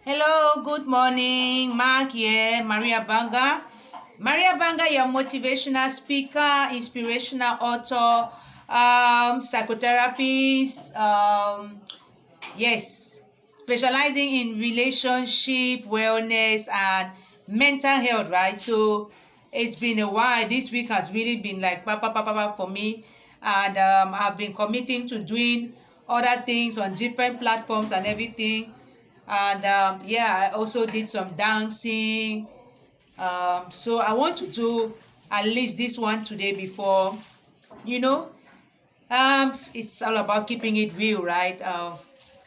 Hello, good morning. Mark here, Maria Banga. Maria Banga, your motivational speaker, inspirational author, psychotherapist, yes, specializing in relationship, wellness, and mental health, right? So it's been a while. This week has really been like papa for me, and I've been committing to doing other things on different platforms and everything. And yeah, I also did some dancing. So I want to do at least this one today before, you know, it's all about keeping it real, right?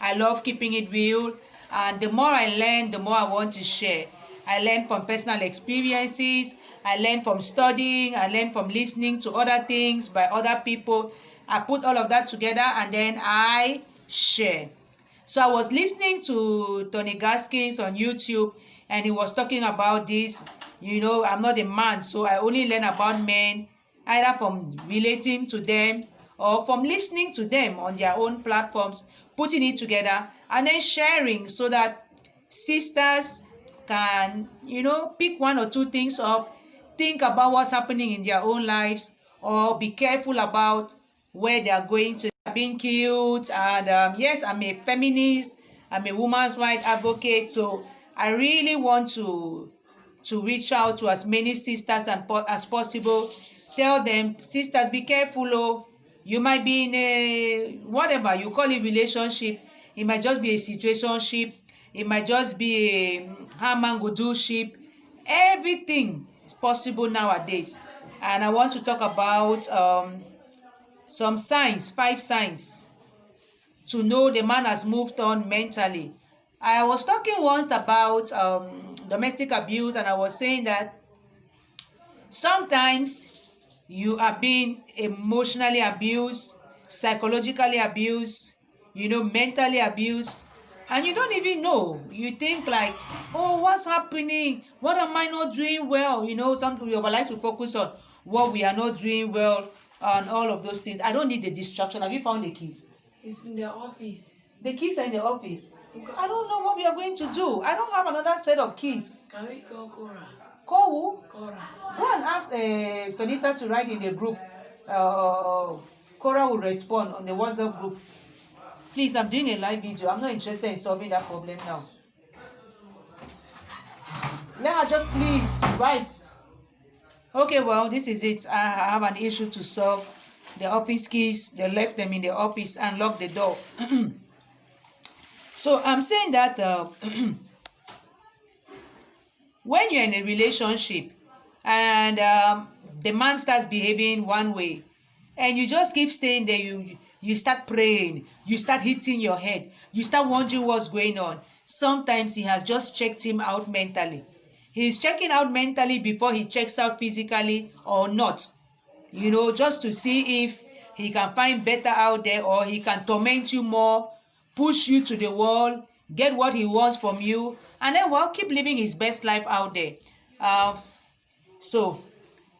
I love keeping it real, and the more I learn, the more I want to share. I learn from personal experiences, I learn from studying, I learn from listening to other things by other people. I put all of that together and then I share. So I was listening to Tony Gaskins on YouTube, and he was talking about this. I'm not a man, so I only learn about men either from relating to them or from listening to them on their own platforms, putting it together and then sharing so that sisters can, pick one or two things up, think about what's happening in their own lives, or be careful about where they are going to. Being cute, and yes, I'm a feminist, I'm a woman's rights advocate, so I really want to reach out to as many sisters as possible. Tell them, sisters, be careful. Oh, you might be in a whatever you call it relationship. It might just be a situationship. It might just be a how man go do ship. Everything is possible nowadays, and I want to talk about some signs, 5 signs to know the man has moved on mentally. I was talking once about domestic abuse, and I was saying that sometimes you are being emotionally abused, psychologically abused, mentally abused, and you don't even know. You think like, oh, what's happening? What am I not doing well? Something we like to focus on what we are not doing well and all of those things. I don't need the distraction. Have you found the keys? It's in the office. The keys are in the office. I don't know what we are going to do. I don't have another set of keys. Can we call Cora? Call who? Cora. Go and ask Sonita to write in the group. Cora will respond on the WhatsApp group. Please, I'm doing a live video. I'm not interested in solving that problem now. Let her just please write. Okay, well, this is it. I have an issue to solve. The office keys, they left them in the office and locked the door. So I'm saying that when you're in a relationship and the man starts behaving one way and you just keep staying there, you start praying, you start hitting your head, you start wondering what's going on. Sometimes he has just checked him out mentally. He's checking out mentally before he checks out physically or not, just to see if he can find better out there, or he can torment you more, push you to the wall, get what he wants from you, and then keep living his best life out there. So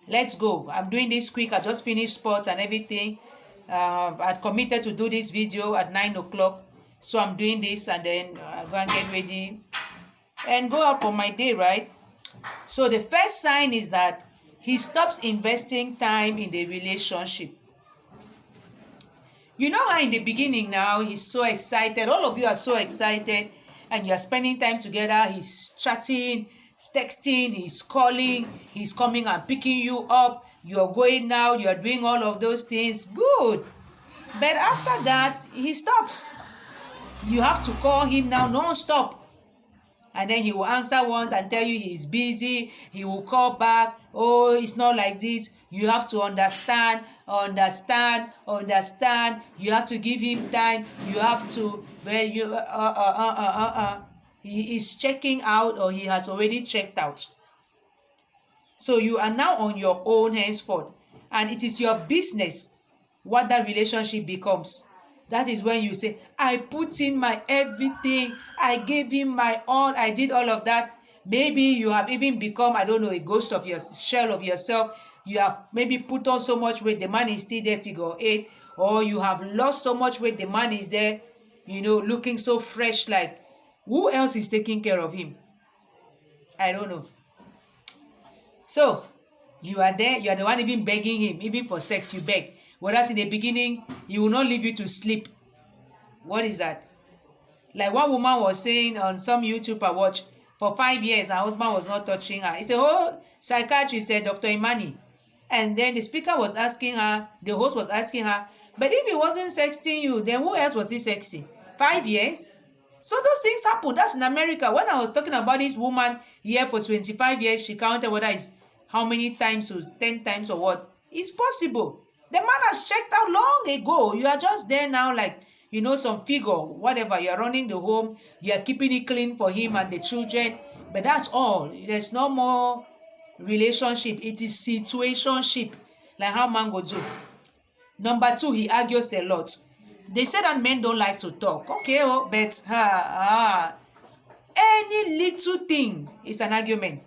let's go. I'm doing this quick. I just finished sports and everything. I'd committed to do this video at 9 o'clock, so I'm doing this, and then go and get ready and go out for my day, right? So the first sign is that he stops investing time in the relationship. You know how in the beginning now he's so excited, all of you are so excited, and you're spending time together. He's chatting, texting, he's calling, he's coming and picking you up, you're going out, you're doing all of those things. Good. But after that, he stops. You have to call him now non-stop. And then he will answer once and tell you he's busy. He will call back. Oh, it's not like this. You have to understand. You have to give him time. You have to, he is checking out, or he has already checked out. So you are now on your own henceforth. And it is your business what that relationship becomes. That is when you say, I put in my everything, I gave him my all, I did all of that. Maybe you have even become, I don't know, a ghost of your shell of yourself. You have maybe put on so much weight, the man is still there, figure 8. Or you have lost so much weight, the man is there, looking so fresh, like Who else is taking care of him? I don't know. So you are there, you are the one even begging him, even for sex, you beg. Whereas in the beginning, he will not leave you to sleep. What is that? Like one woman was saying on some YouTube I watched, for 5 years, her husband was not touching her. It's a whole psychiatrist, said Dr. Imani. And then the speaker was asking her, the host was asking her, but if he wasn't sexting you, then who else was he sexting? 5 years? So those things happen. That's in America. When I was talking about this woman here for 25 years, she counted whether it's how many times, or 10 times or what. It's possible. The man has checked out long ago. You are just there now like, some figure, whatever. You are running the home. You are keeping it clean for him and the children. But that's all. There's no more relationship. It is situationship, like how man go do. Number 2, he argues a lot. They say that men don't like to talk. Okay, but any little thing is an argument.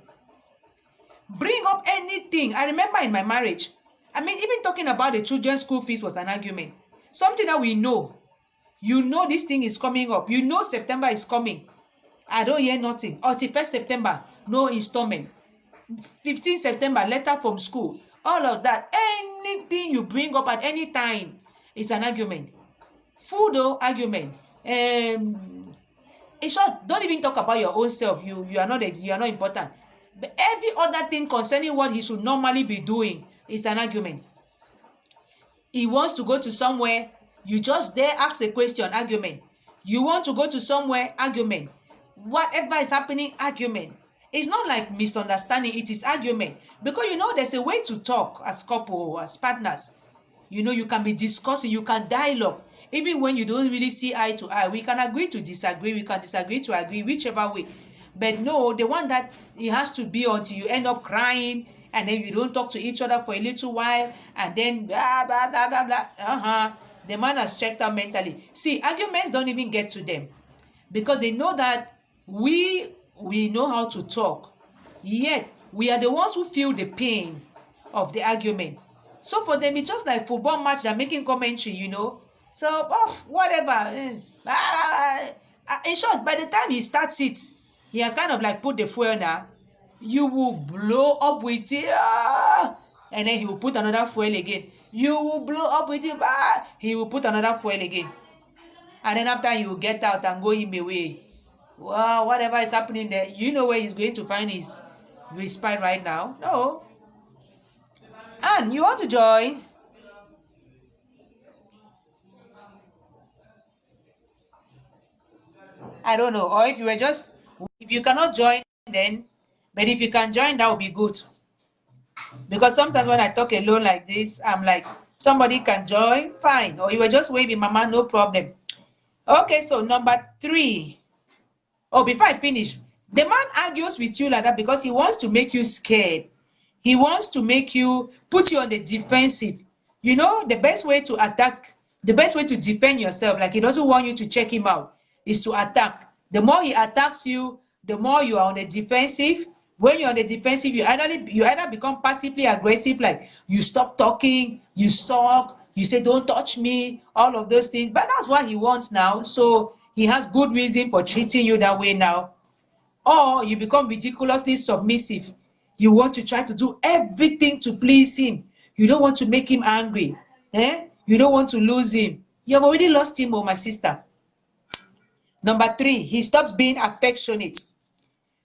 Bring up anything. I remember in my marriage, even talking about the children's school fees was an argument. Something that we know. This thing is coming up. September is coming. I don't hear nothing. Until 1st September, no installment. 15th September, letter from school. All of that. Anything you bring up at any time is an argument. Food argument. In short, don't even talk about your own self. You are not important. But every other thing concerning what he should normally be doing is an argument. He wants to go to somewhere, you just there ask a question, argument. You want to go to somewhere, argument. Whatever is happening, argument. It's not like misunderstanding, it is argument. Because there's a way to talk as couple, as partners. You can be discussing, you can dialogue. Even when you don't really see eye to eye, we can agree to disagree, we can disagree to agree, whichever way. But no, the one that it has to be until you end up crying, and then you don't talk to each other for a little while, and then blah, blah, blah, blah, blah. The man has checked out mentally. See, arguments don't even get to them because they know that we know how to talk, yet we are the ones who feel the pain of the argument. So for them, it's just like football match, they're making commentary, So, whatever. In short, by the time he starts it, he has kind of like put the fuel now. You will blow up with it, and then he will put another fuel again. You will blow up with it, he will put another fuel again. And then after he will get out and go him away. Wow, whatever is happening there, where he's going to find his respite right now? No. And you want to join? I don't know. Or if you cannot join, then, but if you can join, that would be good. Because sometimes when I talk alone like this, I'm like, somebody can join, fine. Or you were just waving, mama, no problem. Okay, so number 3. Oh, before I finish, the man argues with you like that because he wants to make you scared. He wants to put you on the defensive. The best way to defend yourself, like he doesn't want you to check him out, is to attack. The more he attacks you, the more you are on the defensive. When you're on the defensive, you either become passively aggressive, like you stop talking, you sulk, you say don't touch me, all of those things. But that's what he wants now. So he has good reason for treating you that way now. Or you become ridiculously submissive. You want to try to do everything to please him. You don't want to make him angry. You don't want to lose him. You have already lost him, my sister. Number 3, he stops being affectionate.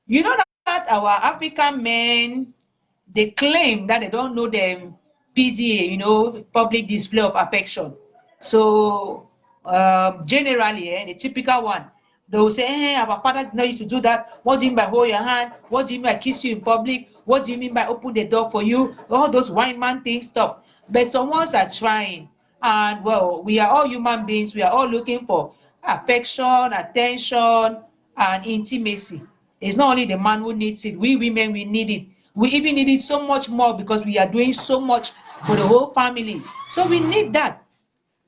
You know that our African men, they claim that they don't know the PDA, public display of affection. So generally, the typical one, they will say, our fathers know used to do that. What do you mean by hold your hand? What do you mean by kiss you in public? What do you mean by open the door for you? All those wine man thing stuff. But some ones are trying. And well, we are all human beings. We are all looking for affection, attention, and intimacy. It's not only the man who needs it. We women, we need it. We even need it so much more because we are doing so much for the whole family. So we need that.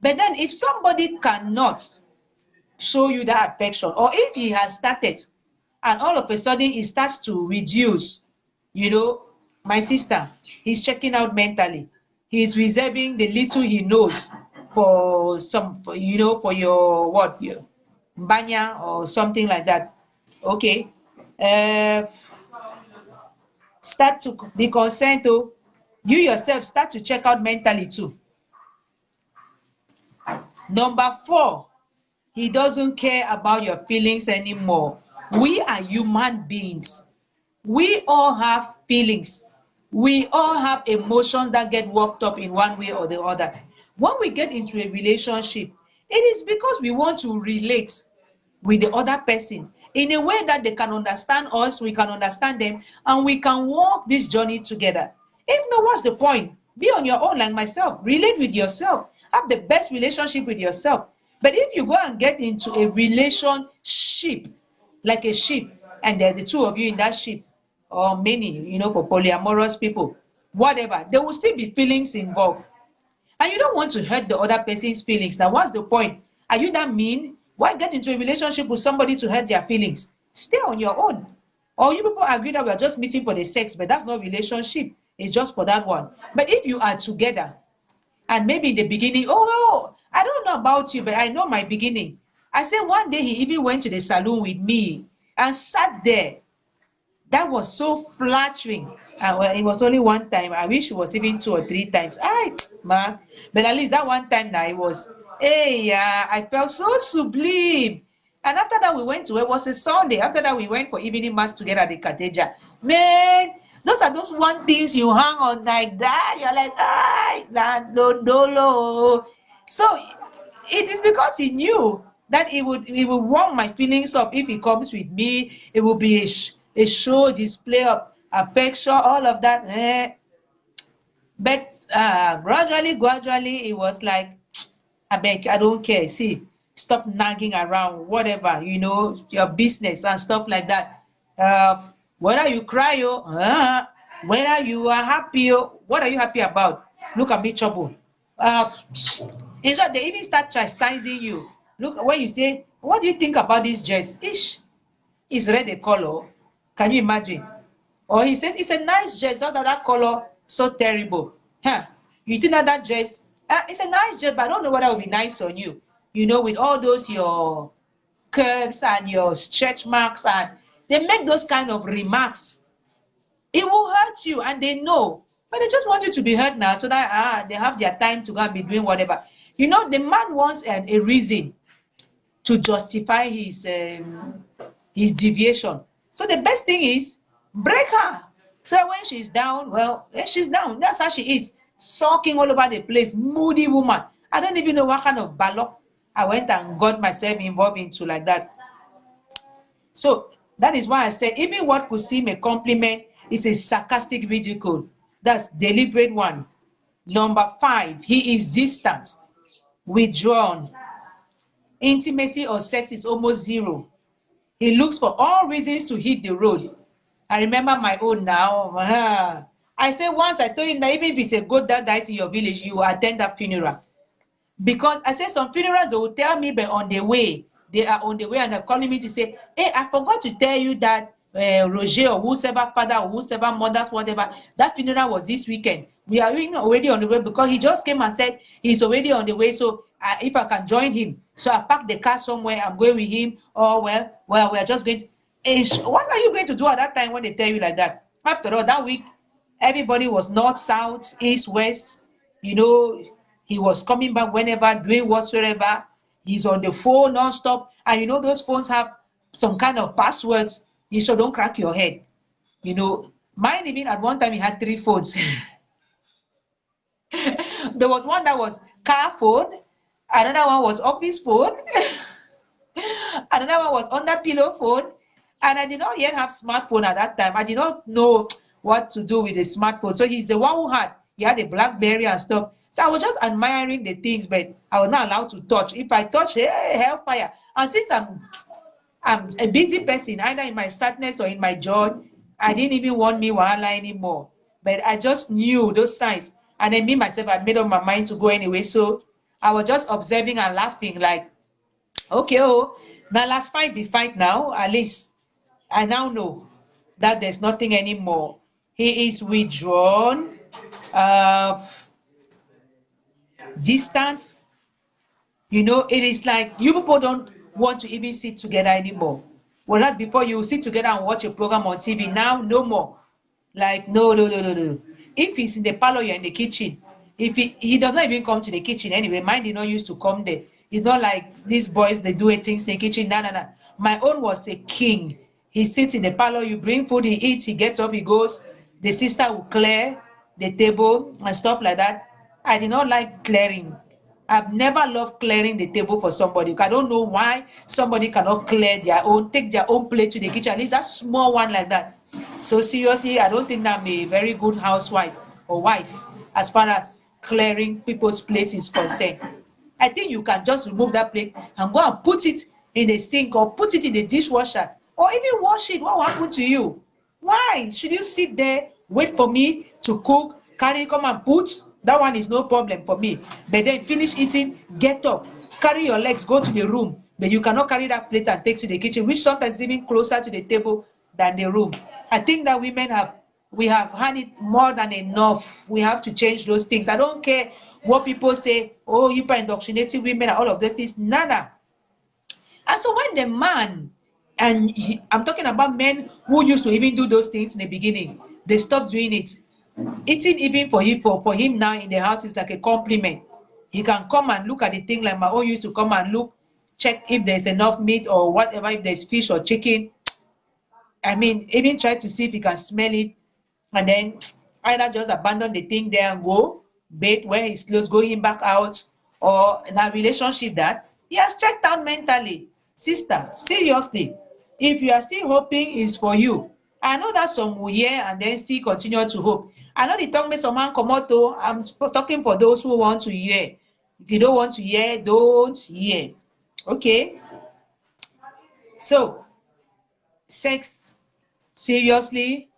But then if somebody cannot show you that affection, or if he has started and all of a sudden it starts to reduce, my sister, he's checking out mentally. He's reserving the little he knows for your banya or something like that. Okay. uh, Start to be concerned. Oh, you yourself start to check out mentally too. Number 4, he doesn't care about your feelings anymore. We are human beings. We all have feelings. We all have emotions that get worked up in one way or the other. When we get into a relationship, it is because we want to relate with the other person in a way that they can understand us, we can understand them, and we can walk this journey together. If not, what's the point? Be on your own like myself. Relate with yourself. Have the best relationship with yourself. But if you go and get into a relationship like a ship, and there are the two of you in that ship, or many, for polyamorous people, whatever, there will still be feelings involved. And you don't want to hurt the other person's feelings. Now, what's the point? Are you that mean? Why get into a relationship with somebody to hurt their feelings? Stay on your own. Or you people agree that we are just meeting for the sex, but that's not relationship. It's just for that one. But if you are together, and maybe in the beginning, oh, I don't know about you, but I know my beginning. I said one day he even went to the salon with me and sat there. That was so flattering. Well, it was only one time. I wish it was even 2 or 3 times. Man. But at least that one time now it was, hey, yeah, I felt so sublime. And after that, we went to, it was a Sunday. After that, we went for evening mass together at the cathedral. Man, those are those one things you hang on like that. You're like, dolo. So it is because he knew that it would warm my feelings up if he comes with me. It will be a show display of affection, all of that. But gradually, it was like, I beg, I don't care. See, stop nagging around, whatever, your business and stuff like that. Whether you cry, whether you are happy, what are you happy about? Look at me, trouble. Uh, in short, they even start chastising you. Look, when you say, what do you think about this dress? Ish, is red a color? Can you imagine? Or he says, it's a nice dress, not that color so terrible. Huh? You think that dress, it's a nice dress, but I don't know whether it will be nice on you. With all those your curves and your stretch marks, and they make those kind of remarks. It will hurt you, and they know. But they just want you to be hurt now so that they have their time to go and be doing whatever. The man wants a reason to justify his deviation. So the best thing is break her. So when she's down, well, she's down. That's how she is. Sulking all over the place, moody woman. I don't even know what kind of ballot I went and got myself involved into like that. So that is why I said even what could seem a compliment is a sarcastic ridicule. That's deliberate one. Number 5, he is distant, withdrawn. Intimacy or sex is almost zero. He looks for all reasons to hit the road. I remember my own now. I said once I told him that even if it's a goat that dies in your village, you attend that funeral. Because I said some funerals, they will tell me, but on the way, they are on the way and they're calling me to say, hey, I forgot to tell you that Roger or whosoever father or whosoever mothers, whatever, that funeral was this weekend. We are already on the way, because he just came and said he's already on the way. So if I can join him, so I park the car somewhere, I'm going with him. Or well, we are just going to, what are you going to do at that time when they tell you like that? After all, that week, everybody was north, south, east, west. He was coming back whenever, doing whatsoever. He's on the phone non-stop. And those phones have some kind of passwords. You sure don't crack your head. Mine, even at one time, he had 3 phones. There was one that was car phone, another one was office phone, another one was under pillow phone. And I did not yet have smartphone at that time. I did not know what to do with the smartphone. So he's the one he had a BlackBerry and stuff. So I was just admiring the things, but I was not allowed to touch. If I touch, hey, hellfire. And since I'm a busy person, either in my sadness or in my joy, I didn't even want me wahala anymore. But I just knew those signs. And then me myself, I made up my mind to go anyway. So I was just observing and laughing like, okay, now let's fight the fight now. At least I now know that there's nothing anymore. He is withdrawn, uh, distance. It is like you people don't want to even sit together anymore. Whereas before you sit together and watch a program on TV, now no more. Like no, no, no, no, no. If he's in the parlor, you're in the kitchen. If he does not even come to the kitchen anyway, mine did not used to come there. It's not like these boys, they do things in the kitchen. No, no, no. My own was a king. He sits in the parlor, you bring food, he eats, he gets up, he goes. The sister will clear the table and stuff like that. I did not like clearing. I've never loved clearing the table for somebody. I don't know why somebody cannot clear their own, take their own plate to the kitchen, at least that small one like that. So seriously, I don't think I'm a very good housewife or wife as far as clearing people's plates is concerned. I think you can just remove that plate and go and put it in the sink or put it in the dishwasher or even wash it. What will happen to you? Why should you sit there, wait for me to cook, carry, come and put? That one is no problem for me. But then finish eating, get up, carry your legs, go to the room. But you cannot carry that plate and take to the kitchen, which sometimes is even closer to the table than the room. I think that we have had it more than enough. We have to change those things. I don't care what people say, oh, you are indoctrinating women and all of this is nada. And so when the man, and I'm talking about men who used to even do those things in the beginning, they stopped doing it. Eating even for him now in the house is like a compliment. He can come and look at the thing like my own used to come and look, check if there's enough meat or whatever, if there's fish or chicken. I mean, even try to see if he can smell it, and then either just abandon the thing there and go, bait where he's close, going back out, or in a relationship that he has checked out mentally. Sister, seriously, if you are still hoping is for you, I know that some will hear and then still continue to hope. I know the tongue make some man come out though. I'm talking for those who want to hear. If you don't want to hear, don't hear. Okay, so sex, seriously,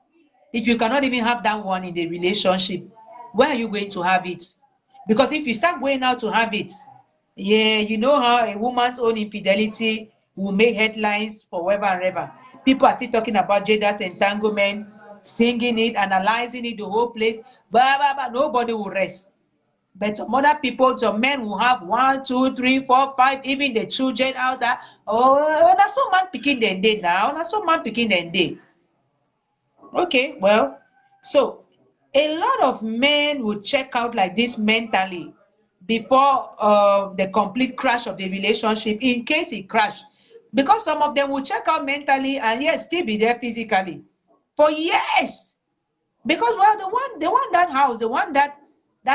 if you cannot even have that one in the relationship, where are you going to have it? Because if you start going out to have it, yeah, you know how a woman's own infidelity will make headlines forever and ever. People are still talking about Jada's entanglement, singing it, analyzing it, the whole place, blah, blah, blah. Nobody will rest. But some other people, some men will have one, two, three, four, five, even the children out there. Oh, that's so man picking them day now. That's so man picking them day. Okay, well, so a lot of men would check out like this mentally before the complete crash of the relationship, in case it crashed. Because some of them will check out mentally and yet still be there physically for years. Because well, they want that house, they want that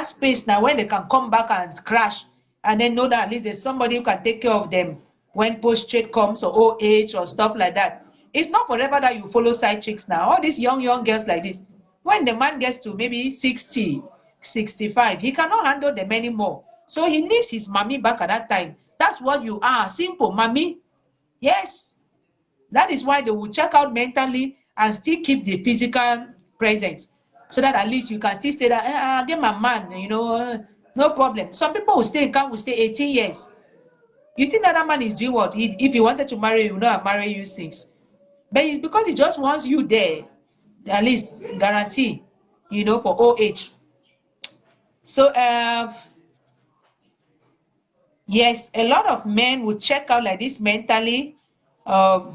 space now when they can come back and crash and then know that at least there's somebody who can take care of them when post-trade comes or old age or stuff like that. It's not forever that you follow side chicks now. All these young girls like this, when the man gets to maybe 60, 65, he cannot handle them anymore. So he needs his mommy back at that time. That's what you are, simple mommy. Yes. That is why they will check out mentally and still keep the physical presence so that at least you can still say that I get my man, no problem. Some people will stay in camp, will stay 18 years. You think that that man is doing what? If he wanted to marry you, you know, I'll marry you since. But it's because he just wants you there, at least guarantee, for old age. So, yes, a lot of men will check out like this mentally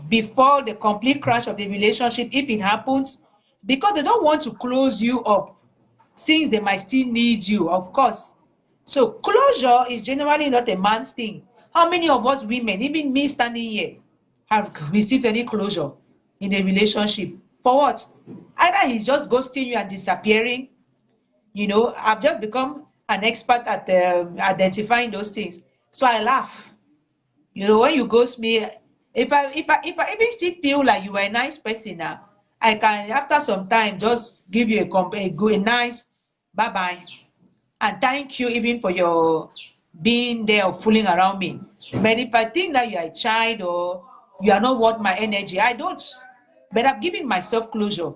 before the complete crash of the relationship, if it happens, because they don't want to close you up, since they might still need you, of course. So closure is generally not a man's thing. How many of us women, even me standing here, have received any closure in a relationship? For what? Either he's just ghosting you and disappearing. I've just become an expert at identifying those things. So I laugh. When you ghost me, if I even still feel like you are a nice person now, I can after some time just give you a nice bye bye and thank you even for your being there or fooling around me. But if I think that you are a child or you are not worth my energy, I don't. But I've given myself closure.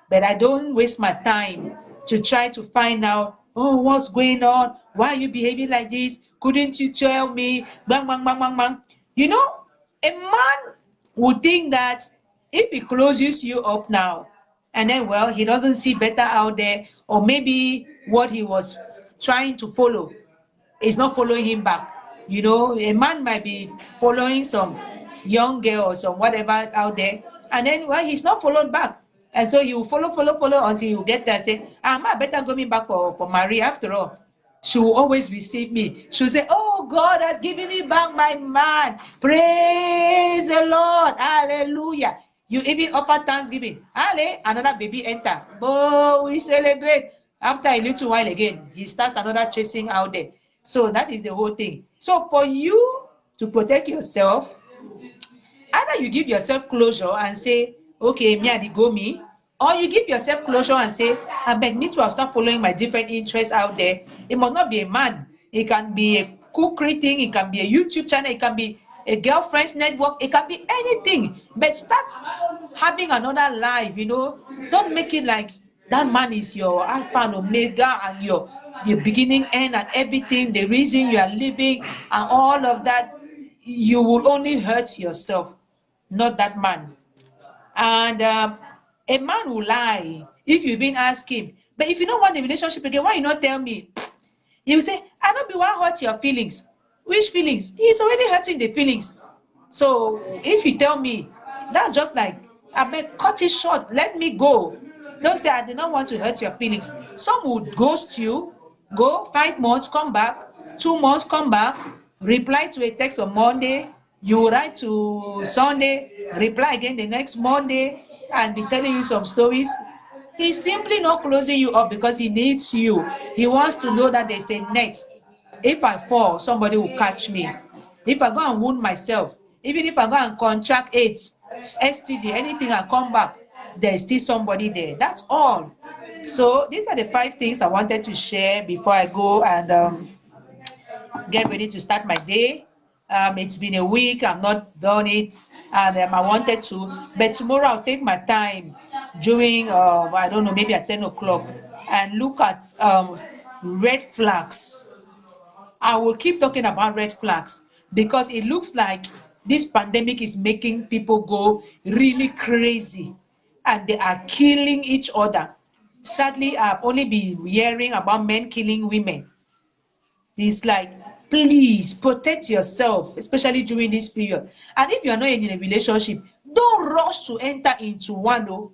But I don't waste my time to try to find out, oh, what's going on? Why are you behaving like this? Couldn't you tell me? Bang, bang, bang, bang, bang. A man would think that if he closes you up now, and then, well, he doesn't see better out there, or maybe what he was trying to follow is not following him back. A man might be following some young girl or some whatever out there, and then well, he's not followed back. And so you follow until you get there, say, I better go me back for Maria after all. She will always receive me. She'll say, oh, God has given me back my man. Praise the Lord. Hallelujah. You even offer thanksgiving. Hallelujah. Another baby enter. Oh, we celebrate. After a little while again, he starts another chasing out there. So that is the whole thing. So for you to protect yourself, either you give yourself closure and say, okay, me and the go me, or you give yourself closure and say, I beg me to start following my different interests out there. It must not be a man. It can be a cookery thing. It can be a YouTube channel. It can be a girlfriend's network. It can be anything. But start having another life. Don't make it like that man is your alpha and omega and your beginning, end, and everything, the reason you are living and all of that. You will only hurt yourself, not that man. And a man will lie if you even ask him, but if you don't want the relationship again, why you not tell me? He will say, I don't be one hurt your feelings. Which feelings? He's already hurting the feelings. So if you tell me, that's just like, I beg, cut it short, let me go. Don't say, I did not want to hurt your feelings. Some would ghost you, go 5 months, come back, 2 months, come back, reply to a text on Monday, you write to Sunday, reply again the next Monday, and be telling you some stories. He's simply not closing you up because he needs you. He wants to know that there's a net. If I fall, somebody will catch me. If I go and wound myself, even if I go and contract AIDS, STD, anything, I come back, there's still somebody there. That's all. So these are the 5 things I wanted to share before I go and get ready to start my day. It's been a week, I've not done it, and I wanted to, but tomorrow I'll take my time during, I don't know, maybe at 10 o'clock and look at red flags. I will keep talking about red flags because it looks like this pandemic is making people go really crazy and they are killing each other. Sadly, I've only been hearing about men killing women. It's like, please protect yourself, especially during this period. And if you're not in a relationship, don't rush to enter into one. Oh.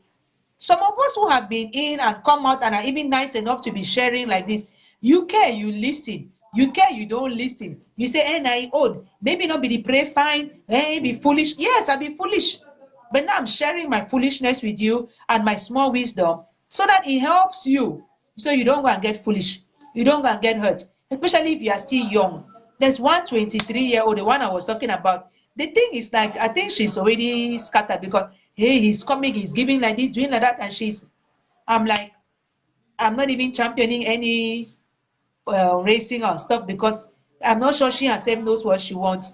Some of us who have been in and come out and are even nice enough to be sharing like this, you care, you listen. You care, you don't listen. You say, I old. Maybe not be the pray fine, be foolish. Yes, I be foolish. But now I'm sharing my foolishness with you and my small wisdom so that it helps you. So you don't go and get foolish. You don't go and get hurt. Especially if you are still young. There's one 23-year-old, the one I was talking about. The thing is like, I think she's already scattered because, hey, he's coming, he's giving like this, doing like that. And I'm like, I'm not even championing any racing or stuff because I'm not sure she herself knows what she wants.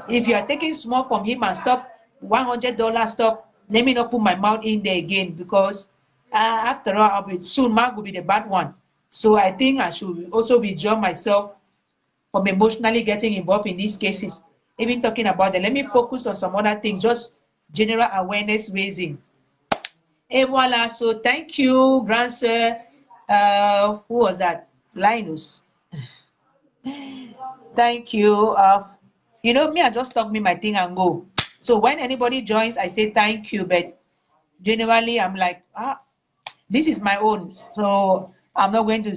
If you are taking small from him and stuff, $100 stuff, let me not put my mouth in there again because after all, soon Mark will be the bad one. So I think I should also withdraw myself from emotionally getting involved in these cases. Even talking about them, let me focus on some other things, just general awareness raising. Et voila. So thank you, grandson. Who was that? Linus. Thank you. Me, I just talk me my thing and go. So when anybody joins, I say thank you. But generally, I'm like, this is my own. So I'm not going to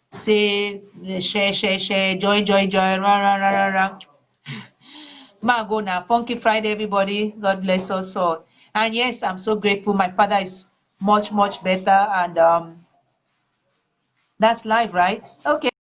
say share, join, run. Ma go now. Funky Friday, everybody. God bless us all. And yes, I'm so grateful. My father is much, much better. And that's life, right? Okay.